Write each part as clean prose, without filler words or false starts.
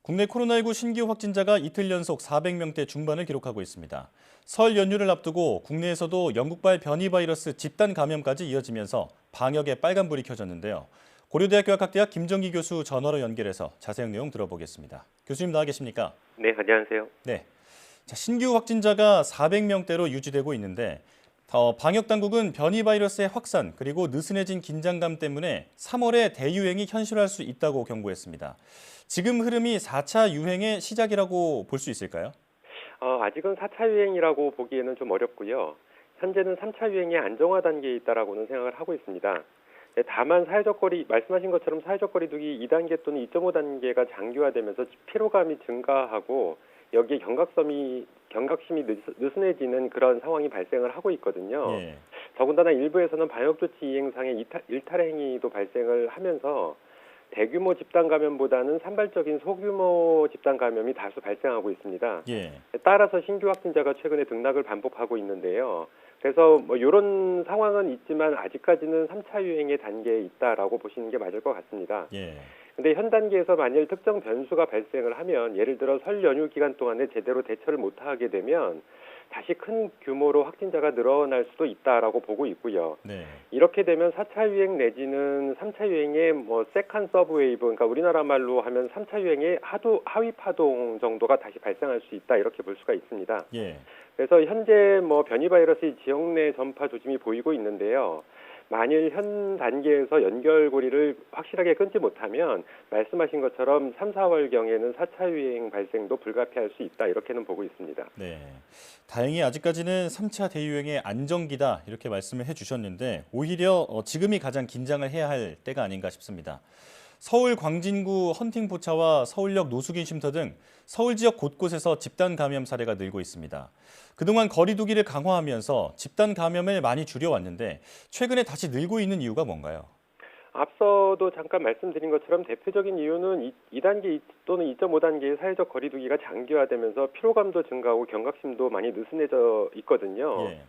국내 코로나19 신규 확진자가 이틀 연속 400명대 중반을 기록하고 있습니다. 설 연휴를 앞두고 국내에서도 영국발 변이 바이러스 집단 감염까지 이어지면서 방역에 빨간불이 켜졌는데요. 고려대학교 약학대학 김정기 교수 전화로 연결해서 자세한 내용 들어보겠습니다. 교수님 나와 계십니까? 네, 안녕하세요. 네. 자, 신규 확진자가 400명대로 유지되고 있는데 방역 당국은 변이 바이러스의 확산 그리고 느슨해진 긴장감 때문에 3월에 대유행이 현실화할 수 있다고 경고했습니다. 지금 흐름이 4차 유행의 시작이라고 볼 수 있을까요? 아직은 4차 유행이라고 보기에는 좀 어렵고요. 현재는 3차 유행의 안정화 단계에 있다라고는 생각을 하고 있습니다. 네, 다만 말씀하신 것처럼 사회적 거리두기 2단계 또는 2.5단계가 장기화되면서 피로감이 증가하고 여기에 경각심이 느슨해지는 그런 상황이 발생을 하고 있거든요. 예. 더군다나 일부에서는 방역조치 이행상의 일탈 행위도 발생을 하면서 대규모 집단 감염보다는 산발적인 소규모 집단 감염이 다수 발생하고 있습니다. 예. 따라서 신규 확진자가 최근에 등락을 반복하고 있는데요. 그래서 이런 상황은 있지만 아직까지는 3차 유행의 단계에 있다라고 보시는 게 맞을 것 같습니다. 예. 근데 현 단계에서 만일 특정 변수가 발생을 하면 예를 들어 설 연휴 기간 동안에 제대로 대처를 못하게 되면 다시 큰 규모로 확진자가 늘어날 수도 있다라고 보고 있고요. 네. 이렇게 되면 4차 유행 내지는 3차 유행의 세컨 서브웨이브, 그러니까 우리나라 말로 하면 3차 유행의 하위 파동 정도가 다시 발생할 수 있다 이렇게 볼 수가 있습니다. 예. 그래서 현재 변이 바이러스의 지역 내 전파 조짐이 보이고 있는데요. 만일 현 단계에서 연결고리를 확실하게 끊지 못하면 말씀하신 것처럼 3, 4월경에는 4차 유행 발생도 불가피할 수 있다 이렇게는 보고 있습니다. 네. 다행히 아직까지는 3차 대유행의 안정기다 이렇게 말씀을 해주셨는데 오히려 지금이 가장 긴장을 해야 할 때가 아닌가 싶습니다. 서울 광진구 헌팅포차와 서울역 노숙인 쉼터 등 서울 지역 곳곳에서 집단 감염 사례가 늘고 있습니다. 그동안 거리 두기를 강화하면서 집단 감염을 많이 줄여왔는데 최근에 다시 늘고 있는 이유가 뭔가요? 앞서도 잠깐 말씀드린 것처럼 대표적인 이유는 2단계 또는 2.5단계의 사회적 거리두기가 장기화되면서 피로감도 증가하고 경각심도 많이 느슨해져 있거든요. 예.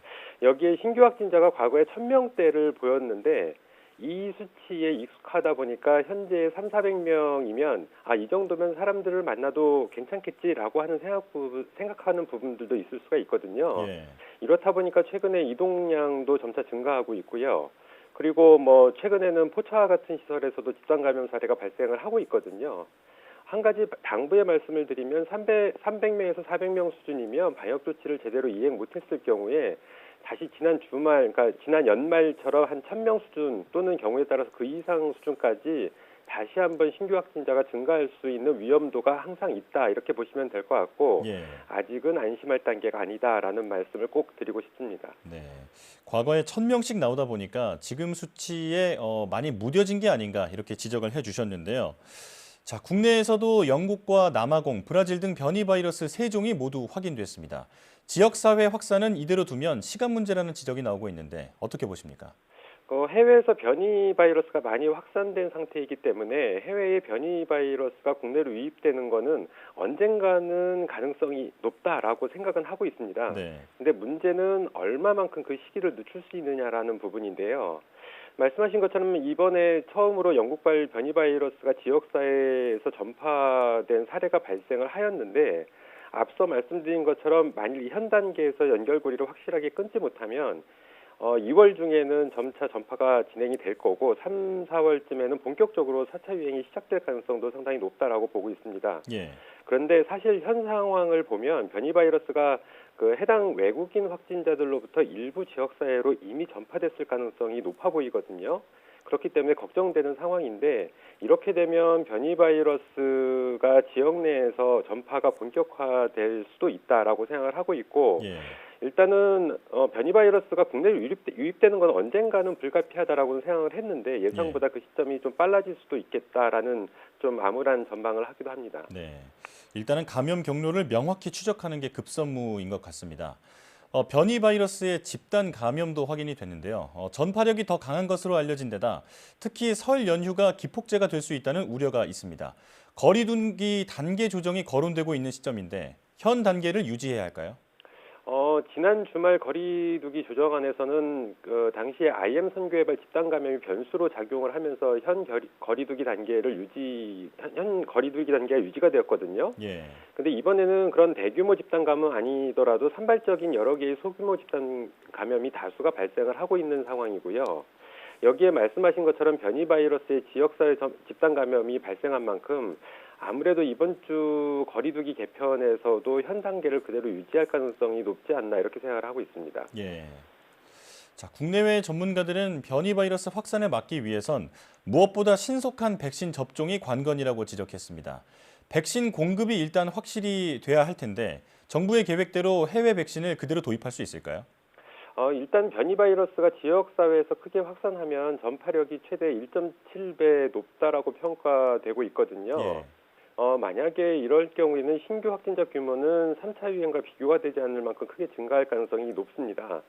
여기에 신규 확진자가 과거에 1000명대를 보였는데 이 수치에 익숙하다 보니까 현재 3, 400명이면 이 정도면 사람들을 만나도 괜찮겠지라고 하는 생각하는 부분들도 있을 수가 있거든요. 예. 이렇다 보니까 최근에 이동량도 점차 증가하고 있고요. 그리고 최근에는 포차 같은 시설에서도 집단 감염 사례가 발생을 하고 있거든요. 한 가지 당부의 말씀을 드리면 300명에서 400명 수준이면 방역 조치를 제대로 이행 못했을 경우에 다시 지난 연말처럼 한 1000명 수준 또는 경우에 따라서 그 이상 수준까지 다시 한번 신규 확진자가 증가할 수 있는 위험도가 항상 있다 이렇게 보시면 될 것 같고 예. 아직은 안심할 단계가 아니다라는 말씀을 꼭 드리고 싶습니다. 네. 과거에 1000명씩 나오다 보니까 지금 수치에 많이 무뎌진 게 아닌가 이렇게 지적을 해주셨는데요. 자, 국내에서도 영국과 남아공, 브라질 등 변이 바이러스 3종이 모두 확인됐습니다. 지역사회 확산은 이대로 두면 시간 문제라는 지적이 나오고 있는데 어떻게 보십니까? 해외에서 변이 바이러스가 많이 확산된 상태이기 때문에 해외의 변이 바이러스가 국내로 유입되는 거는 언젠가는 가능성이 높다라고 생각은 하고 있습니다. 네. 근데 문제는 얼마만큼 그 시기를 늦출 수 있느냐라는 부분인데요. 말씀하신 것처럼 이번에 처음으로 영국발 변이 바이러스가 지역사회에서 전파된 사례가 발생을 하였는데 앞서 말씀드린 것처럼 만일 현 단계에서 연결고리를 확실하게 끊지 못하면 2월 중에는 점차 전파가 진행이 될 거고 3, 4월쯤에는 본격적으로 4차 유행이 시작될 가능성도 상당히 높다라고 보고 있습니다. 예. 그런데 사실 현 상황을 보면 변이 바이러스가 그 해당 외국인 확진자들로부터 일부 지역사회로 이미 전파됐을 가능성이 높아 보이거든요. 그렇기 때문에 걱정되는 상황인데 이렇게 되면 변이 바이러스가 지역 내에서 전파가 본격화될 수도 있다라고 생각을 하고 있고 예. 일단은 변이 바이러스가 국내로 유입되는 건 언젠가는 불가피하다라고는 생각을 했는데 예상보다 그 시점이 좀 빨라질 수도 있겠다라는 좀 암울한 전망을 하기도 합니다. 네. 일단은 감염 경로를 명확히 추적하는 게 급선무인 것 같습니다. 변이 바이러스의 집단 감염도 확인이 됐는데요. 전파력이 더 강한 것으로 알려진 데다 특히 설 연휴가 기폭제가 될 수 있다는 우려가 있습니다. 거리두기 단계 조정이 거론되고 있는 시점인데 현 단계를 유지해야 할까요? 지난 주말 거리두기 조정안에서는 그 당시에 IM 선교회발 집단 감염이 변수로 작용을 하면서 현 거리두기 단계가 유지가 되었거든요. 예. 근데 이번에는 그런 대규모 집단 감염 아니더라도 산발적인 여러 개의 소규모 집단 감염이 다수가 발생을 하고 있는 상황이고요. 여기에 말씀하신 것처럼 변이 바이러스의 지역사회 집단 감염이 발생한 만큼 아무래도 이번 주 거리두기 개편에서도 현 단계를 그대로 유지할 가능성이 높지 않나 이렇게 생각을 하고 있습니다. 예. 자, 국내외 전문가들은 변이 바이러스 확산을 막기 위해선 무엇보다 신속한 백신 접종이 관건이라고 지적했습니다. 백신 공급이 일단 확실히 돼야 할 텐데 정부의 계획대로 해외 백신을 그대로 도입할 수 있을까요? 일단 변이 바이러스가 지역사회에서 크게 확산하면 전파력이 최대 1.7배 높다라고 평가되고 있거든요. 예. 만약에 이럴 경우에는 신규 확진자 규모는 3차 유행과 비교가 되지 않을 만큼 크게 증가할 가능성이 높습니다.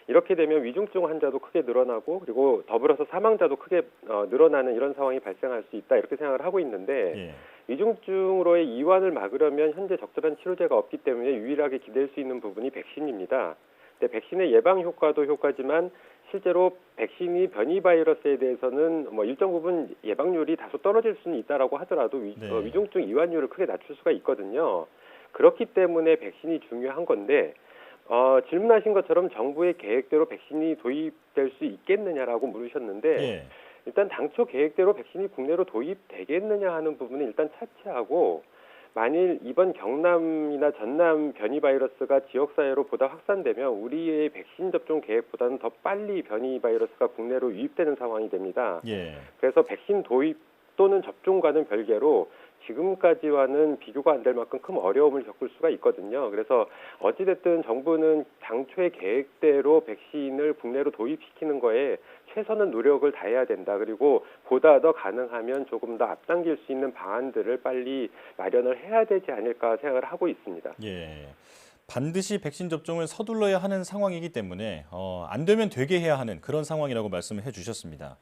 이렇게 되면 위중증 환자도 크게 늘어나고 그리고 더불어서 사망자도 크게 늘어나는 이런 상황이 발생할 수 있다 이렇게 생각을 하고 있는데 예. 위중증으로의 이완을 막으려면 현재 적절한 치료제가 없기 때문에 유일하게 기댈 수 있는 부분이 백신입니다. 근데 백신의 예방 효과도 효과지만 실제로 백신이 변이 바이러스에 대해서는 일정 부분 예방률이 다소 떨어질 수는 있다라고 하더라도 위중증 이완율을 크게 낮출 수가 있거든요. 그렇기 때문에 백신이 중요한 건데 질문하신 것처럼 정부의 계획대로 백신이 도입될 수 있겠느냐라고 물으셨는데 예. 일단 당초 계획대로 백신이 국내로 도입되겠느냐 하는 부분은 일단 차치하고 만일 이번 경남이나 전남 변이 바이러스가 지역사회로 보다 확산되면 우리의 백신 접종 계획보다는 더 빨리 변이 바이러스가 국내로 유입되는 상황이 됩니다. 예. 그래서 백신 도입 또는 접종과는 별개로 지금까지와는 비교가 안 될 만큼 큰 어려움을 겪을 수가 있거든요. 그래서 어찌됐든 정부는 당초의 계획대로 백신을 국내로 도입시키는 거에 최선의 노력을 다해야 된다. 그리고 보다 더 가능하면 조금 더 앞당길 수 있는 방안들을 빨리 마련을 해야 되지 않을까 생각을 하고 있습니다. 예. 반드시 백신 접종을 서둘러야 하는 상황이기 때문에 안 되면 되게 해야 하는 그런 상황이라고 말씀을 해주셨습니다.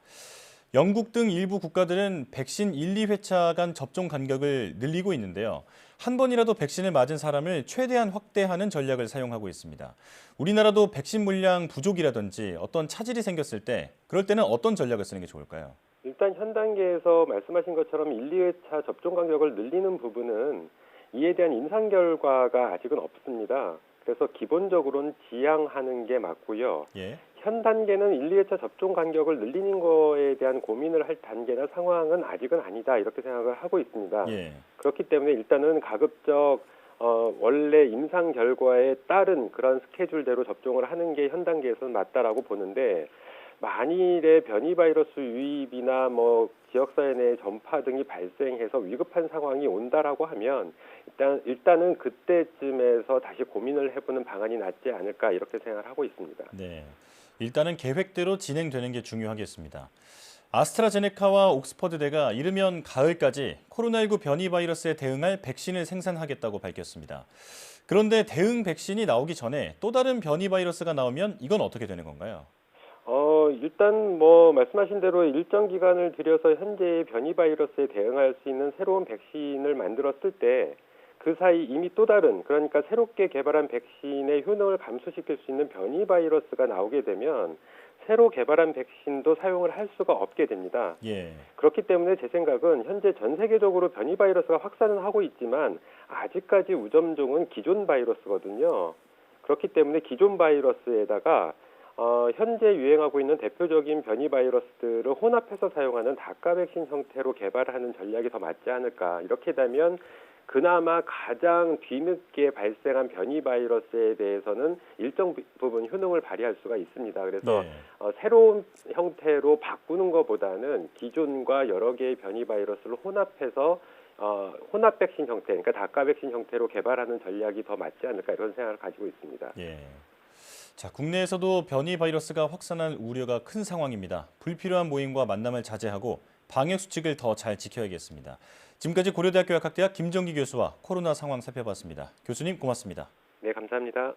영국 등 일부 국가들은 백신 1, 2회차 간 접종 간격을 늘리고 있는데요. 한 번이라도 백신을 맞은 사람을 최대한 확대하는 전략을 사용하고 있습니다. 우리나라도 백신 물량 부족이라든지 어떤 차질이 생겼을 때 그럴 때는 어떤 전략을 쓰는 게 좋을까요? 일단 현 단계에서 말씀하신 것처럼 1, 2회차 접종 간격을 늘리는 부분은 이에 대한 임상 결과가 아직은 없습니다. 그래서 기본적으로는 지양하는 게 맞고요. 예. 현 단계는 1, 2회차 접종 간격을 늘리는 거에 대한 고민을 할 단계나 상황은 아직은 아니다 이렇게 생각을 하고 있습니다. 예. 그렇기 때문에 일단은 가급적 원래 임상 결과에 따른 그런 스케줄대로 접종을 하는 게 현 단계에서는 맞다라고 보는데 만일에 변이 바이러스 유입이나 지역사회 내 전파 등이 발생해서 위급한 상황이 온다라고 하면 일단은 그때쯤에서 다시 고민을 해보는 방안이 낫지 않을까 이렇게 생각을 하고 있습니다. 네. 일단은 계획대로 진행되는 게 중요하겠습니다. 아스트라제네카와 옥스퍼드대가 이르면 가을까지 코로나19 변이 바이러스에 대응할 백신을 생산하겠다고 밝혔습니다. 그런데 대응 백신이 나오기 전에 또 다른 변이 바이러스가 나오면 이건 어떻게 되는 건가요? 일단 말씀하신 대로 일정 기간을 들여서 현재의 변이 바이러스에 대응할 수 있는 새로운 백신을 만들었을 때 그 사이 이미 또 다른 그러니까 새롭게 개발한 백신의 효능을 감소시킬 수 있는 변이 바이러스가 나오게 되면 새로 개발한 백신도 사용을 할 수가 없게 됩니다. 예. 그렇기 때문에 제 생각은 현재 전 세계적으로 변이 바이러스가 확산은 하고 있지만 아직까지 우점종은 기존 바이러스거든요. 그렇기 때문에 기존 바이러스에다가 현재 유행하고 있는 대표적인 변이 바이러스들을 혼합해서 사용하는 다카 백신 형태로 개발하는 전략이 더 맞지 않을까. 이렇게 되면 그나마 가장 뒤늦게 발생한 변이 바이러스에 대해서는 일정 부분 효능을 발휘할 수가 있습니다. 그래서 네. 새로운 형태로 바꾸는 것보다는 기존과 여러 개의 변이 바이러스를 혼합해서 혼합 백신 형태, 그러니까 다카 백신 형태로 개발하는 전략이 더 맞지 않을까 이런 생각을 가지고 있습니다. 예. 자, 국내에서도 변이 바이러스가 확산할 우려가 큰 상황입니다. 불필요한 모임과 만남을 자제하고 방역 수칙을 더 잘 지켜야겠습니다. 지금까지 고려대학교 약학대학 김정기 교수와 코로나 상황 살펴봤습니다. 교수님 고맙습니다. 네, 감사합니다.